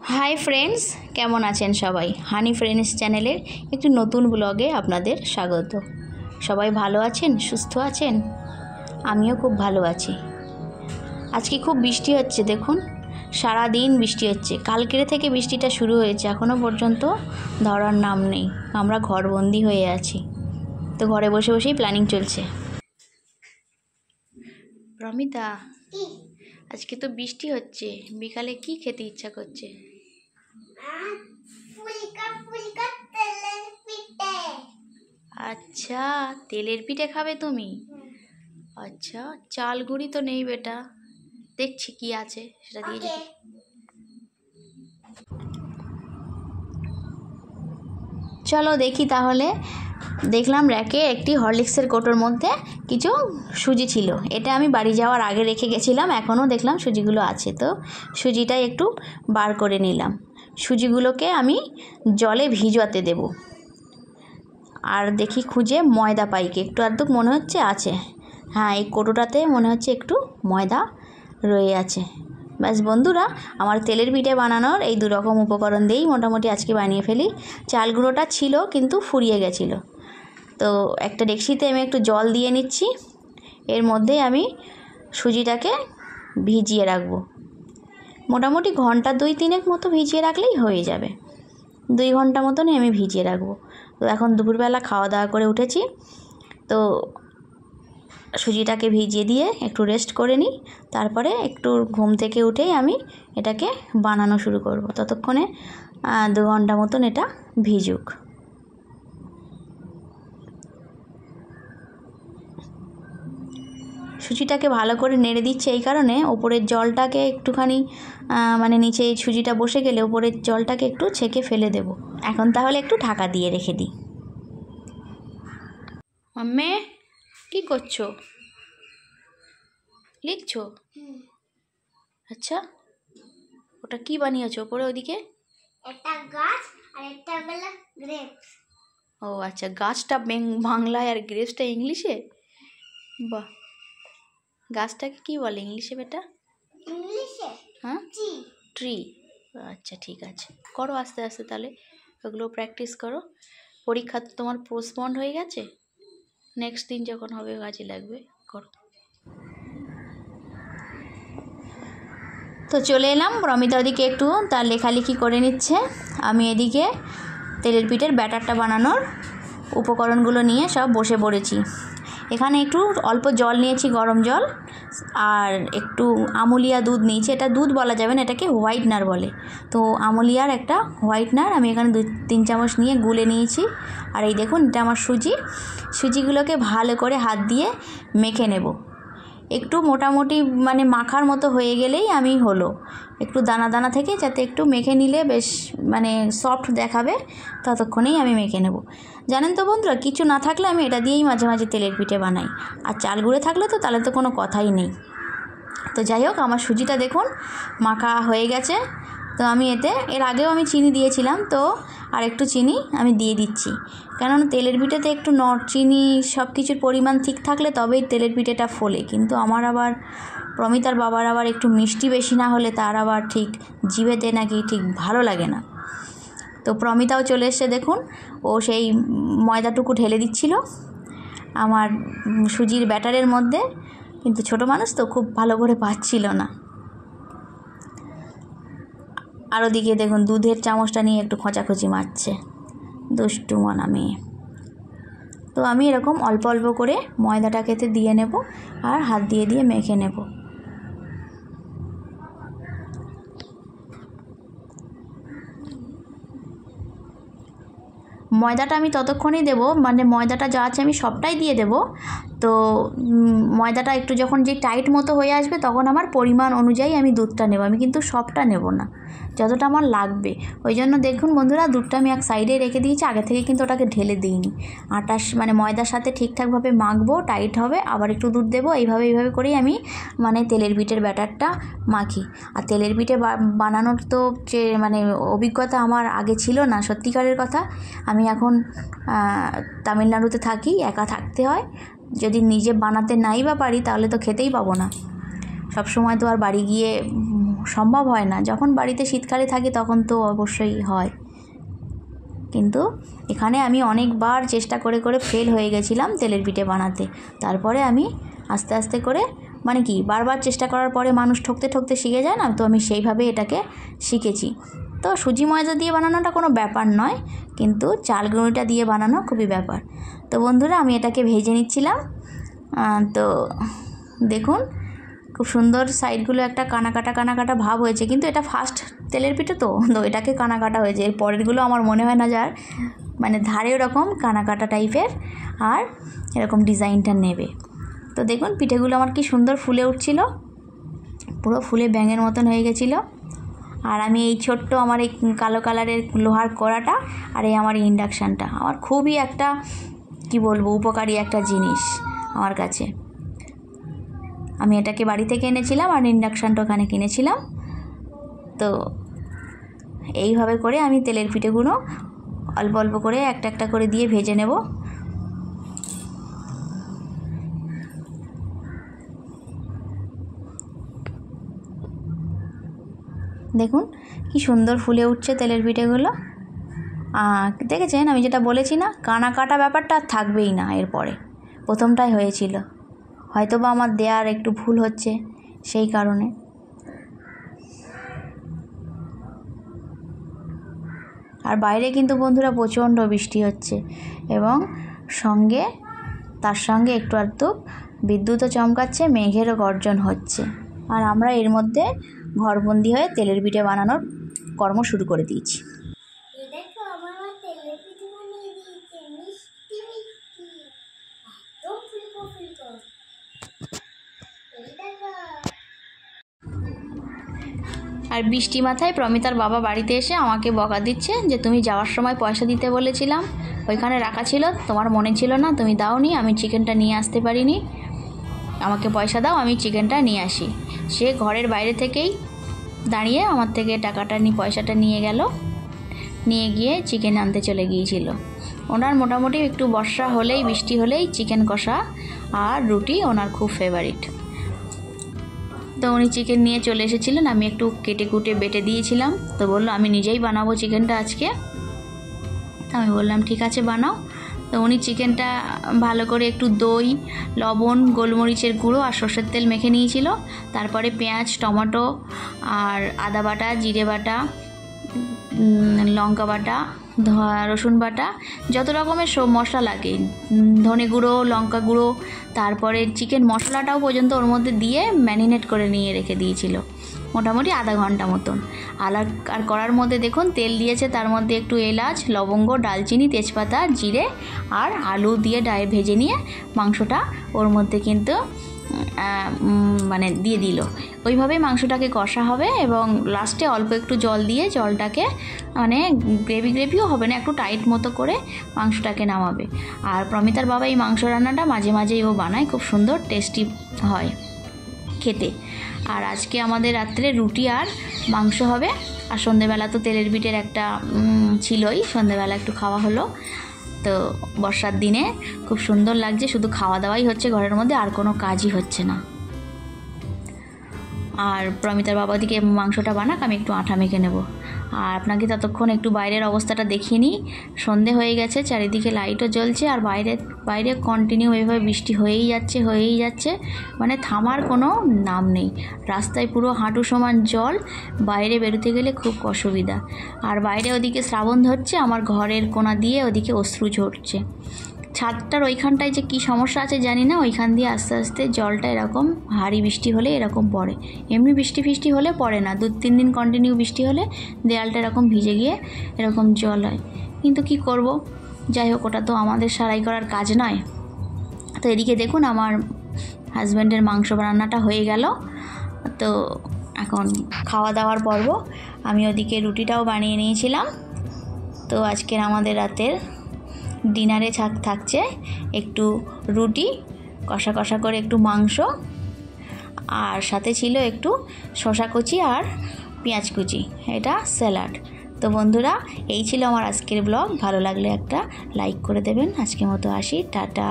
Hi friends, কেমন আছেন সবাই? হানি ফ্রেন্ডস চ্যানেলের একটি নতুন ব্লগে আপনাদের স্বাগত। সবাই ভালো আছেন, সুস্থ আছেন? আমিও খুব ভালো আছি। আজকে খুব বৃষ্টি হচ্ছে, দেখুন সারা দিন বৃষ্টি হচ্ছে। কালকের থেকে বৃষ্টিটা শুরু হয়েছে, এখনও পর্যন্ত ধরার নাম নেই। আমরা ঘরবন্দি হয়ে আছি, তো ঘরে বসে বসেই প্ল্যানিং চলছে। প্রমিতা, আজকে তো বৃষ্টি হচ্ছে, বিকালে কি খেতে ইচ্ছা করছে? আচ্ছা, তেলের পিঠে খাবে তুমি? আচ্ছা, চাল গুঁড়ি তো নেই বেটা, দেখছি কি আছে সেটা দিয়ে দেখি। চলো দেখি তাহলে। দেখলাম র্যাকে একটি হরলিক্সের কৌটোর মধ্যে কিছু সুজি ছিল। এটা আমি বাড়ি যাওয়ার আগে রেখে গেছিলাম, এখনও দেখলাম সুজিগুলো আছে, তো সুজিটাই একটু বার করে নিলাম। সুজিগুলোকে আমি জলে ভিজাতে দেব। আর দেখি খুঁজে ময়দা পাইকে, একটু আধটু মনে হচ্ছে আছে। হ্যাঁ, এই কৌটোটাতে মনে হচ্ছে একটু ময়দা রয়ে আছে। ব্যাস বন্ধুরা, আমার তেলের পিঠে বানানোর এই দুরকম উপকরণ দিয়েই মোটামুটি আজকে বানিয়ে ফেলি। চাল গুঁড়োটা ছিল কিন্তু ফুরিয়ে গেছিলো, তো একটা ডেকচিতে আমি একটু জল দিয়ে নিচ্ছি। এর মধ্যে আমি সুজিটাকে ভিজিয়ে রাখবো। মোটামুটি ঘন্টা 2-3 মতো ভিজিয়ে রাখলেই হয়ে যাবে। 2 ঘন্টা মতনই আমি ভিজিয়ে রাখবো। তো এখন দুপুরবেলা খাওয়া দাওয়া করে উঠেছি, তো সুজিটাকে ভিজিয়ে দিয়ে একটু রেস্ট করে নিই। তারপরে একটু ঘুম থেকে উঠেই আমি এটাকে বানানো শুরু করব। ততক্ষণে 2 ঘন্টা মতন এটা ভিজুক। সুজিটাকে ভালো করে নেড়ে দিচ্ছে এই কারণে, ওপরের জলটাকে একটুখানি মানে নিচে এই সুজিটা বসে গেলে ওপরের জলটাকে একটু ছেঁকে ফেলে দেব। এখন তাহলে একটু ঢাকা দিয়ে রেখে দিই। মাম্মে, কি করছো? লিখছো? আচ্ছা, ওটা কি বানিয়েছো ওপরে ওদিকে? একটা গাছ আর একটা হলো গ্রেপস। ও আচ্ছা, গাছটা বাংলায় আর গ্রেপসটা ইংলিশে? বাহ, গাছটাকে কি বলে ইংলিশে বেটা? ইংলিশে হ্যাঁ, ট্রি। ট্রি। আচ্ছা ঠিক আছে, করো আস্তে আস্তে, তাহলে ওগুলো প্র্যাকটিস করো। পরীক্ষা তো তোমার পোস্টপন্ড হয়ে গেছে, নেক্সট দিন যখন হবে কাজে লাগবে, করো। তো চলে এলাম, প্রমিতা ওদিকে একটু তার লেখালেখি করে নিচ্ছে, আমি এদিকে তেলের পিঠের ব্যাটারটা বানানোর উপকরণগুলো নিয়ে সব বসে পড়েছি। এখানে একটু অল্প জল নিয়েছি, গরম জল, আর একটু আমুলিয়া দুধ নিয়েছি। এটা দুধ বলা যাবে না, এটাকে হোয়াইটনার বলে। তো আমুলিয়ার একটা হোয়াইটনার আমি এখানে 2-3 চামচ নিয়ে গুলে নিয়েছি। আর এই দেখুন, এটা আমার সুজিগুলোকে ভালো করে হাত দিয়ে মেখে নেব। একটু মোটামুটি মানে মাখার মতো হয়ে গেলেই আমি হলো, একটু দানা দানা থেকে যাতে একটু মেখে নিলে বেশ মানে সফট দেখাবে, ততক্ষণেই আমি মেখে নেব। জানেন তো বন্ধুরা, কিছু না থাকলে আমি এটা দিয়েই মাঝে মাঝে তেলের পিঠে বানাই, আর চাল গুঁড়ে থাকলে তো তাহলে তো কোনো কথাই নেই। তো যাই হোক, আমার সুজিটা দেখুন মাখা হয়ে গেছে। তো আমি এর আগেও আমি চিনি দিয়েছিলাম, তো আর একটু চিনি আমি দিয়ে দিচ্ছি, কেননা তেলের পিঠেতে একটু চিনি সব কিছুর পরিমাণ ঠিক থাকলে তবেই তেলের পিঠেটা ফোলে। কিন্তু আমার আবার প্রমিতার বাবার আবার একটু মিষ্টি বেশি না হলে তার আবার ঠিক জিভেতে নাকি ঠিক ভালো লাগে না। তো প্রমিতাও চলে এসছে, দেখুন ও সেই ময়দাটুকু ঢেলে দিচ্ছিল আমার সুজির ব্যাটারের মধ্যে, কিন্তু ছোট মানুষ তো খুব ভালো করে পাচ্ছিল না। আর ওদিকে দেখুন দুধের চামচটা নিয়ে একটু খোঁচাখুচি মারছে, দুষ্টু মনা মেয়ে। তো আমি এরকম অল্প অল্প করে ময়দাটাকে দিয়ে নেব আর হাত দিয়ে দিয়ে মেখে নেব। ময়দাটা আমি ততক্ষণই দেব, মানে ময়দাটা যা আছে আমি সবটাই দিয়ে দেব। তো ময়দাটা একটু যখন যে টাইট মতো হয়ে আসবে তখন আমার পরিমাণ অনুযায়ী আমি দুধটা নেব, আমি কিন্তু সবটা নেব না, যতটা আমার লাগবে। ওই জন্য দেখুন বন্ধুরা, দুধটা আমি এক সাইডে রেখে দিয়েছি, আগে থেকে কিন্তু ওটাকে ঢেলে দিইনি। আটার মানে ময়দার সাথে ঠিকঠাকভাবে মাখবো, টাইট হবে, আবার একটু দুধ দেবো, এইভাবে করেই আমি মানে তেলের পিঠের ব্যাটারটা মাখি। আর তেলের পিঠে বানানোর তো যে মানে অভিজ্ঞতা আমার আগে ছিল না, সত্যিকারের কথা। আমি এখন তামিলনাড়ুতে থাকি, একা থাকতে হয়। যদি নিজে বানাতে নাই বা পারি তাহলে তো খেতেই পাবো না। সব সময় তো আর বাড়ি গিয়ে সম্ভব হয় না। যখন বাড়িতে শীতকালে থাকি তখন তো অবশ্যই হয়, কিন্তু এখানে আমি অনেকবার চেষ্টা করে করে ফেল হয়ে গেছিলাম তেলের পিঠে বানাতে। তারপরে আমি আস্তে আস্তে করে, মানে কি, বারবার চেষ্টা করার পরে মানুষ ঠকতে ঠকতে শিখে যায় না, তো আমি সেইভাবে এটাকে শিখেছি। তো সুজি ময়দা দিয়ে বানানোটা কোনো ব্যাপার নয়, কিন্তু চাল গুঁড়োটা দিয়ে বানানো খুবই ব্যাপার। তো বন্ধুরা, আমি এটাকে ভেজে নিচ্ছিলাম। তো দেখুন খুব সুন্দর সাইডগুলো একটা কাটা ভাব হয়েছে, কিন্তু এটা ফার্স্ট তেলের পিঠে তো এটাকে কাটা হয়েছে। এর পরেরগুলো আমার মনে হয় না যার মানে ধারে ওরকম কাটা টাইপের আর এরকম ডিজাইনটা নেবে। তো দেখুন পিঠেগুলো আমার কি সুন্দর ফুলে উঠছিল, পুরো ফুলে ব্যাঙের মতন হয়ে গেছিলো। আর আমি এই ছোট্ট আমার এই কালো কালারের লোহার কড়াটা আর এই আমার ইন্ডাকশানটা আমার খুবই একটা কি বলবো উপকারী একটা জিনিস আমার কাছে। আমি এটাকে বাড়ি থেকে এনেছিলাম আর ইন্ডাকশানটা ওখানে কিনেছিলাম। তো এইভাবে করে আমি তেলের পিঠেগুলো অল্প অল্প করে একটা একটা করে দিয়ে ভেজে নেব। দেখুন কি সুন্দর ফুলে উঠছে তেলের পিঠেগুলো। দেখেছেন আমি যেটা বলেছি না, কাটা ব্যাপারটা থাকবেই না এরপরে, প্রথমটাই হয়েছিল। হয়তো বা আমার দেওয়ার একটু ভুল হচ্ছে সেই কারণে। আর বাইরে কিন্তু বন্ধুরা প্রচণ্ড বৃষ্টি হচ্ছে এবং তার সঙ্গে একটু আধটু বিদ্যুৎও চমকাচ্ছে, মেঘেরও গর্জন হচ্ছে। আর আমরা এর মধ্যে ঘরবন্দি হয়ে তেলের পিঠে বানানোর কর্ম শুরু করে দিয়েছি। দেখো আমার মা তেলের পিঠে বানিয়ে দিয়েছে, মিষ্টি মিষ্টি, একদম ফুলকো ফুলকো। এই দেখো। আর বৃষ্টি মাথায় প্রমিতার বাবা বাড়িতে এসে আমাকে বকা দিচ্ছে যে তুমি যাওয়ার সময় পয়সা দিতে বলেছিলাম, ওইখানে রাখা ছিল, তোমার মনে ছিল না, তুমি দাওনি, আমি চিকেনটা নিয়ে আসতে পারিনি, আমাকে পয়সা দাও, আমি চিকেনটা নিয়ে আসি। সে ঘরের বাইরে থেকেই দাঁড়িয়ে আমার থেকে পয়সাটা নিয়ে গেল, নিয়ে গিয়ে চিকেন আনতে চলে গিয়েছিল। ওনার মোটামুটি একটু বর্ষা হলেই, বৃষ্টি হলেই চিকেন কষা আর রুটি ওনার খুব ফেভারিট। তো উনি চিকেন নিয়ে চলে এসেছিলেন, আমি একটু কেটে কুটে বেটে দিয়েছিলাম। তো বললো আমি নিজেই বানাবো চিকেনটা আজকে। তো আমি বললাম ঠিক আছে বানাও। তো উনি চিকেনটা ভালো করে একটু দই, লবণ, গোলমরিচের গুঁড়ো আর সর্ষের তেল মেখে নিয়েছিল। তারপরে পেঁয়াজ, টমেটো আর আদা বাটা, জিরে বাটা, লঙ্কা বাটা, রসুন বাটা, যত রকমের সব মশলা লাগে, ধনে গুঁড়ো, লঙ্কা গুঁড়ো, তারপরে চিকেন মশলাটাও পর্যন্ত ওর মধ্যে দিয়ে ম্যারিনেট করে নিয়ে রেখে দিয়েছিল মোটামুটি আধা ঘন্টা মতন। আর কড়ার মধ্যে দেখুন তেল দিয়েছে, তার মধ্যে একটু এলাচ, লবঙ্গ, ডালচিনি, তেজপাতা, জিরে আর আলু দিয়ে ভেজে নিয়ে মাংসটা ওর মধ্যে কিন্তু মানে দিয়ে দিল। ওইভাবেই মাংসটাকে কষা হবে এবং লাস্টে অল্প একটু জল দিয়ে জলটাকে মানে গ্রেভিও হবে না, একটু টাইট মতো করে মাংসটাকে নামাবে। আর প্রমিতার বাবা এই মাংস রান্নাটা মাঝে মাঝেই ও বানায়, খুব সুন্দর টেস্টি হয় খেতে। আর আজকে আমাদের রাত্রে রুটি আর মাংস হবে। আর সন্ধেবেলা তো তেলের পিঠের একটা ছিলই, সন্ধেবেলা একটু খাওয়া হলো। তো বর্ষার দিনে খুব সুন্দর লাগছে, শুধু খাওয়া দাওয়াই হচ্ছে ঘরের মধ্যে, আর কোনো কাজই হচ্ছে না। আর প্রমিতার বাবা দিকে মাংসটা বানাক, আমি একটু আঠা মেখে নেব। আর আপনাকে ততক্ষণ একটু বাইরের অবস্থাটা দেখিয়ে নিই। সন্ধে হয়ে গেছে, চারিদিকে লাইটও জ্বলছে, আর বাইরে কন্টিনিউ এইভাবে বৃষ্টি হয়েই যাচ্ছে, মানে থামার কোনো নাম নেই। রাস্তায় পুরো হাঁটু সমান জল, বাইরে বেরোতে গেলে খুব অসুবিধা। আর বাইরে ওদিকে শ্রাবণ ধরছে, আমার ঘরের কোণা দিয়ে ওদিকে অশ্রু ঝরছে। ছাদটার ওইখানটায় যে কী সমস্যা আছে জানি না, ওইখান দিয়ে আস্তে আস্তে জলটা এরকম ভারী বৃষ্টি হলে এরকম পড়ে। এমনি বৃষ্টি হলে পড়ে না, 2-3 দিন কন্টিনিউ বৃষ্টি হলে দেয়ালটা এরকম ভিজে গিয়ে এরকম জল হয়। কিন্তু কি করব, যাই হোক, ওটা তো আমাদের সারাই করার কাজ নয়। তো এদিকে দেখুন আমার হাজব্যান্ডের মাংস রান্নাটা হয়ে গেল। তো এখন খাওয়া দাওয়ার পর্ব। আমি ওদিকে রুটিটাও বানিয়ে নিয়েছিলাম। তো আজকের আমাদের রাতের ডিনারে থাকছে একটু রুটি, কষা করে একটু মাংস, আর সাথে ছিল একটু শসা কুচি আর পেঁয়াজ কুচি, এটা স্যালাড। তো বন্ধুরা, এই ছিল আমার আজকের ব্লগ। ভালো লাগলে একটা লাইক করে দেবেন। আজকের মতো আসি, টাটা।